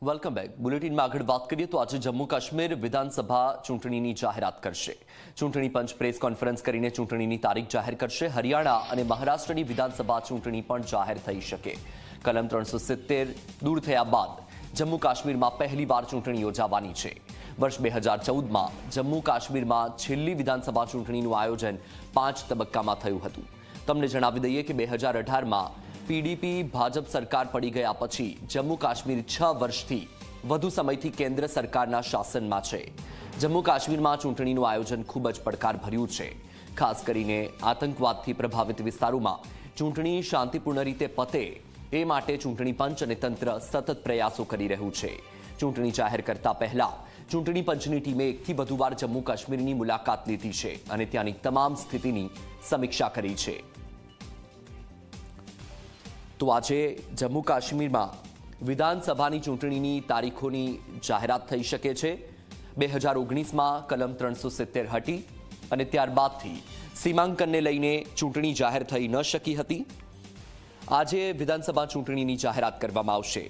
Welcome back. બુલેટિનમાં આગળ વાત કરીએ તો આજે જમ્મુ કાશ્મીર વિધાનસભા ચૂંટણીની જાહેરાત કરશે. ચૂંટણી પંચ પ્રેસ કોન્ફરન્સ કરીને ચૂંટણીની તારીખ જાહેર કરશે. હરિયાણા અને મહારાષ્ટ્રની વિધાનસભા ચૂંટણી પણ જાહેર થઈ શકે. કલમ 370 દૂર થયા બાદ જમ્મુ કાશ્મીરમાં પહેલીવાર ચૂંટણી યોજાવાની છે. વર્ષ 2014માં જમ્મુ કાશ્મીરમાં છેલ્લી વિધાનસભા ચૂંટણીનું આયોજન 5 તબક્કામાં થયું હતું. તમને જણાવી દઈએ કે 2018માં પીડીપી ભાજપ સરકાર પડી ગયા પછી જમ્મુ કાશ્મીર 6 વર્ષથી વધુ સમયથી કેન્દ્ર સરકારના શાસનમાં છે. જમ્મુ કાશ્મીરમાં ચૂંટણીનું આયોજન ખૂબ જ પડકારભર્યું છે. ખાસ કરીને આતંકવાદથી પ્રભાવિત વિસ્તારોમાં ચૂંટણી શાંતિપૂર્ણ રીતે પતે એ માટે ચૂંટણી પંચ અને તંત્ર સતત પ્રયાસો કરી રહ્યું છે. ચૂંટણી જાહેર કરતા પહેલા ચૂંટણી પંચની ટીમે એકથી વધુ વાર જમ્મુ કાશ્મીરની મુલાકાત લીધી છે અને ત્યાંની તમામ સ્થિતિની સમીક્ષા કરી છે. તો આજે જમ્મુ કાશ્મીરમાં વિધાનસભાની ચૂંટણીની તારીખોની જાહેરાત થઈ શકે છે. 2019માં કલમ 370 હટી અને ત્યારબાદથી સીમાંકનને લઈને ચૂંટણી જાહેર થઈ ન શકી હતી. આજે વિધાનસભા ચૂંટણીની જાહેરાત કરવામાં આવશે.